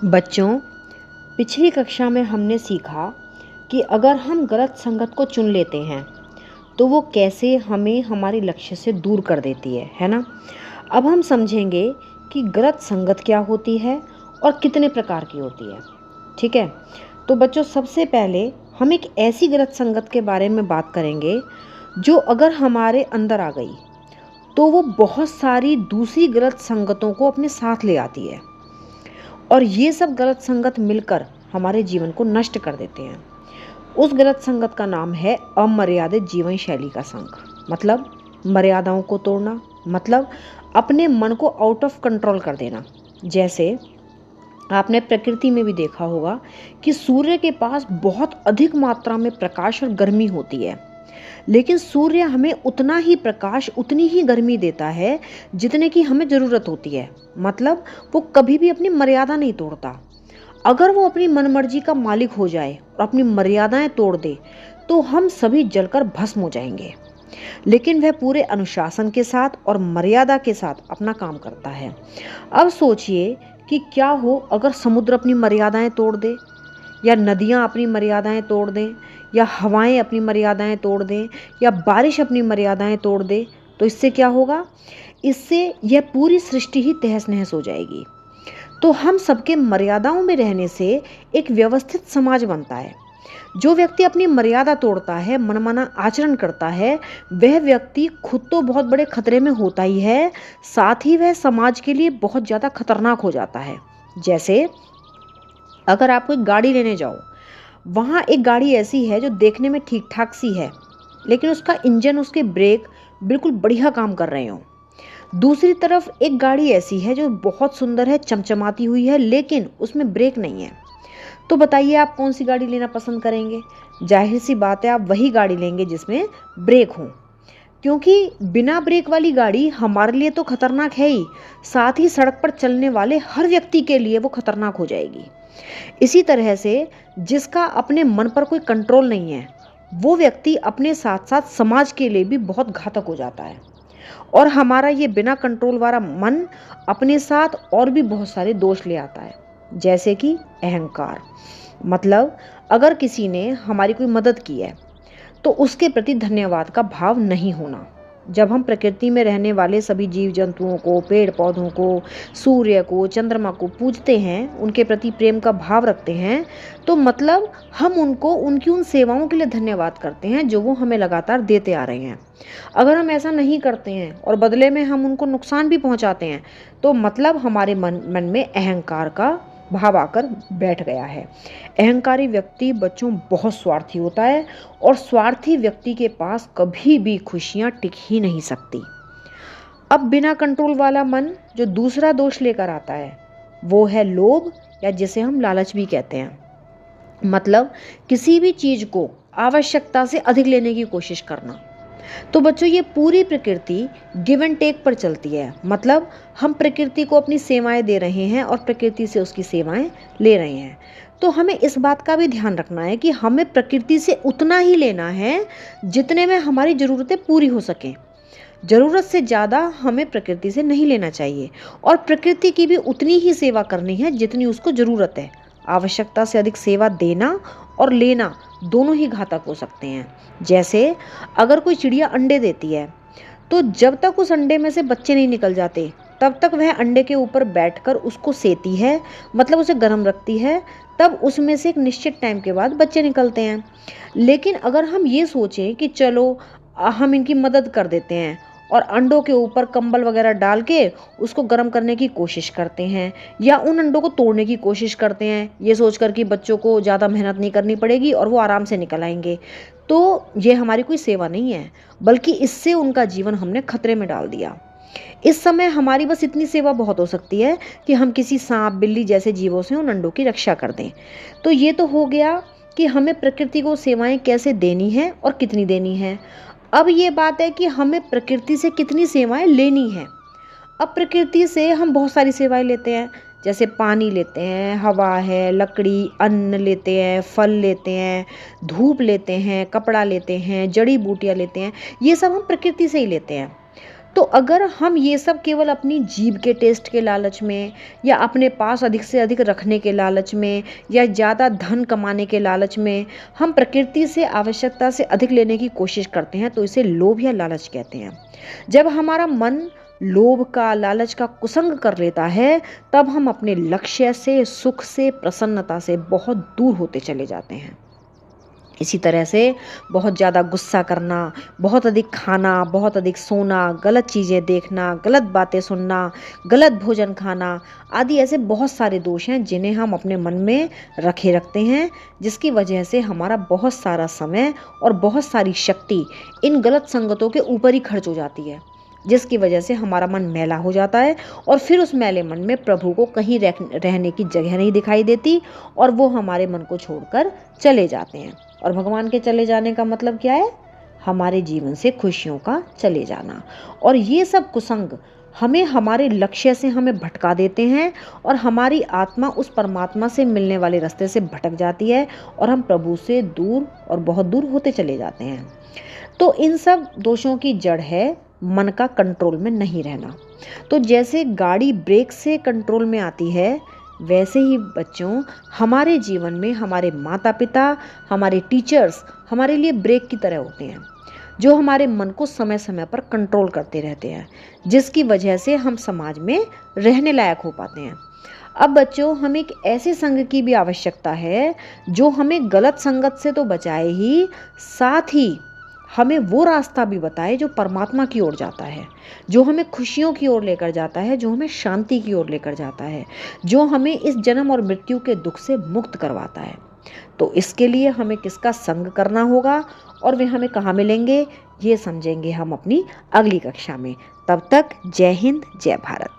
बच्चों, पिछली कक्षा में हमने सीखा कि अगर हम गलत संगत को चुन लेते हैं तो वो कैसे हमें हमारे लक्ष्य से दूर कर देती है ना? अब हम समझेंगे कि गलत संगत क्या होती है और कितने प्रकार की होती है। ठीक है? तो बच्चों, सबसे पहले हम एक ऐसी गलत संगत के बारे में बात करेंगे जो अगर हमारे अंदर आ गई तो वो बहुत सारी दूसरी गलत संगतों को अपने साथ ले आती है और ये सब गलत संगत मिलकर हमारे जीवन को नष्ट कर देते हैं। उस गलत संगत का नाम है अमर्यादित जीवन शैली का संग। मतलब मर्यादाओं को तोड़ना, मतलब अपने मन को आउट ऑफ कंट्रोल कर देना। जैसे आपने प्रकृति में भी देखा होगा कि सूर्य के पास बहुत अधिक मात्रा में प्रकाश और गर्मी होती है, लेकिन सूर्य हमें उतना ही प्रकाश, उतनी ही गर्मी देता है जितने की हमें ज़रूरत होती है। मतलब वो कभी भी अपनी मर्यादा नहीं तोड़ता। अगर वो अपनी मनमर्जी का मालिक हो जाए और अपनी मर्यादाएं तोड़ दे तो हम सभी जलकर भस्म हो जाएंगे। लेकिन वह पूरे अनुशासन के साथ और मर्यादा के साथ अपना काम करता है। अब सोचिए कि क्या हो अगर समुद्र अपनी मर्यादाएं तोड़ दे, या नदियां अपनी मर्यादाएं तोड़ दें, या हवाएं अपनी मर्यादाएं तोड़ दें, या बारिश अपनी मर्यादाएं तोड़ दे, तो इससे क्या होगा? इससे यह पूरी सृष्टि ही तहस नहस हो जाएगी। तो हम सबके मर्यादाओं में रहने से एक व्यवस्थित समाज बनता है। जो व्यक्ति अपनी मर्यादा तोड़ता है, मनमाना आचरण करता है, वह व्यक्ति खुद तो बहुत बड़े खतरे में होता ही है, साथ ही वह समाज के लिए बहुत ज़्यादा खतरनाक हो जाता है। जैसे अगर आप कोई गाड़ी लेने जाओ, वहाँ एक गाड़ी ऐसी है जो देखने में ठीक ठाक सी है, लेकिन उसका इंजन, उसके ब्रेक बिल्कुल बढ़िया काम कर रहे हों। दूसरी तरफ एक गाड़ी ऐसी है जो बहुत सुंदर है, चमचमाती हुई है, लेकिन उसमें ब्रेक नहीं है। तो बताइए आप कौन सी गाड़ी लेना पसंद करेंगे? जाहिर सी बात है, आप वही गाड़ी लेंगे जिसमें ब्रेक हो, क्योंकि बिना ब्रेक वाली गाड़ी हमारे लिए तो खतरनाक है ही, साथ ही सड़क पर चलने वाले हर व्यक्ति के लिए वो खतरनाक हो जाएगी। इसी तरह से जिसका अपने मन पर कोई कंट्रोल नहीं है, वो व्यक्ति अपने साथ साथ समाज के लिए भी बहुत घातक हो जाता है। और हमारा ये बिना कंट्रोल वाला मन अपने साथ और भी बहुत सारे दोष ले आता है, जैसे कि अहंकार। मतलब अगर किसी ने हमारी कोई मदद की है तो उसके प्रति धन्यवाद का भाव नहीं होना। जब हम प्रकृति में रहने वाले सभी जीव जंतुओं को, पेड़ पौधों को, सूर्य को, चंद्रमा को पूजते हैं, उनके प्रति प्रेम का भाव रखते हैं, तो मतलब हम उनको उनकी उन सेवाओं के लिए धन्यवाद करते हैं जो वो हमें लगातार देते आ रहे हैं। अगर हम ऐसा नहीं करते हैं और बदले में हम उनको नुकसान भी पहुंचाते हैं, तो मतलब हमारे मन में अहंकार का भाव आकर बैठ गया है। अहंकारी व्यक्ति बच्चों बहुत स्वार्थी होता है, और स्वार्थी व्यक्ति के पास कभी भी खुशियां टिक ही नहीं सकती। अब बिना कंट्रोल वाला मन जो दूसरा दोष लेकर आता है, वो है लोभ, या जिसे हम लालच भी कहते हैं। मतलब किसी भी चीज को आवश्यकता से अधिक लेने की कोशिश करना। तो बच्चों, ये पूरी प्रकृति गिव एंड टेक पर चलती है। मतलब हम प्रकृति को अपनी सेवाएं दे रहे हैं और प्रकृति से उसकी सेवाएं ले रहे हैं। तो हमें इस बात का भी ध्यान रखना है कि हमें प्रकृति से उतना ही लेना है जितने में हमारी ज़रूरतें पूरी हो सकें। ज़रूरत से ज़्यादा हमें प्रकृति से नहीं लेना चाहिए, और प्रकृति की भी उतनी ही सेवा करनी है जितनी उसको ज़रूरत है। आवश्यकता से अधिक सेवा देना और लेना दोनों ही घातक हो सकते हैं। जैसे अगर कोई चिड़िया अंडे देती है, तो जब तक उस अंडे में से बच्चे नहीं निकल जाते, तब तक वह अंडे के ऊपर बैठकर उसको सेती है, मतलब उसे गर्म रखती है। तब उसमें से एक निश्चित टाइम के बाद बच्चे निकलते हैं। लेकिन अगर हम ये सोचें कि चलो हम इनकी मदद कर देते हैं और अंडों के ऊपर कंबल वगैरह डाल के उसको गर्म करने की कोशिश करते हैं, या उन अंडों को तोड़ने की कोशिश करते हैं, ये सोचकर कि बच्चों को ज़्यादा मेहनत नहीं करनी पड़ेगी और वो आराम से निकल आएंगे, तो ये हमारी कोई सेवा नहीं है, बल्कि इससे उनका जीवन हमने खतरे में डाल दिया। इस समय हमारी बस इतनी सेवा बहुत हो सकती है कि हम किसी सांप, बिल्ली जैसे जीवों से उन अंडों की रक्षा कर दें। तो ये तो हो गया कि हमें प्रकृति को सेवाएं कैसे देनी है और कितनी देनी है। अब ये बात है कि हमें प्रकृति से कितनी सेवाएं लेनी है। अब प्रकृति से हम बहुत सारी सेवाएं लेते हैं, जैसे पानी लेते हैं, हवा है, लकड़ी, अन्न लेते हैं, फल लेते हैं, धूप लेते हैं, कपड़ा लेते हैं, जड़ी बूटियां लेते हैं। ये सब हम प्रकृति से ही लेते हैं। तो अगर हम ये सब केवल अपनी जीभ के टेस्ट के लालच में, या अपने पास अधिक से अधिक रखने के लालच में, या ज़्यादा धन कमाने के लालच में हम प्रकृति से आवश्यकता से अधिक लेने की कोशिश करते हैं, तो इसे लोभ या लालच कहते हैं। जब हमारा मन लोभ का, लालच का कुसंग कर लेता है, तब हम अपने लक्ष्य से, सुख से, प्रसन्नता से बहुत दूर होते चले जाते हैं। इसी तरह से बहुत ज़्यादा गुस्सा करना, बहुत अधिक खाना, बहुत अधिक सोना, गलत चीज़ें देखना, गलत बातें सुनना, गलत भोजन खाना आदि ऐसे बहुत सारे दोष हैं जिन्हें हम अपने मन में रखे रखते हैं, जिसकी वजह से हमारा बहुत सारा समय और बहुत सारी शक्ति इन गलत संगतों के ऊपर ही खर्च हो जाती है, जिसकी वजह से हमारा मन मैला हो जाता है और फिर उस मैले मन में प्रभु को कहीं रहने की जगह नहीं दिखाई देती और वो हमारे मन को छोड़कर चले जाते हैं। और भगवान के चले जाने का मतलब क्या है? हमारे जीवन से खुशियों का चले जाना। और ये सब कुसंग हमें हमारे लक्ष्य से हमें भटका देते हैं और हमारी आत्मा उस परमात्मा से मिलने वाले रास्ते से भटक जाती है और हम प्रभु से दूर और बहुत दूर होते चले जाते हैं। तो इन सब दोषों की जड़ है मन का कंट्रोल में नहीं रहना। तो जैसे गाड़ी ब्रेक से कंट्रोल में आती है, वैसे ही बच्चों हमारे जीवन में हमारे माता पिता, हमारे टीचर्स हमारे लिए ब्रेक की तरह होते हैं, जो हमारे मन को समय समय पर कंट्रोल करते रहते हैं, जिसकी वजह से हम समाज में रहने लायक हो पाते हैं। अब बच्चों, हमें एक ऐसे संग की भी आवश्यकता है जो हमें गलत संगत से तो बचाए ही, साथ ही हमें वो रास्ता भी बताए जो परमात्मा की ओर जाता है, जो हमें खुशियों की ओर लेकर जाता है, जो हमें शांति की ओर लेकर जाता है, जो हमें इस जन्म और मृत्यु के दुख से मुक्त करवाता है। तो इसके लिए हमें किसका संग करना होगा और वे हमें कहाँ मिलेंगे, ये समझेंगे हम अपनी अगली कक्षा में। तब तक जय हिंद, जय भारत।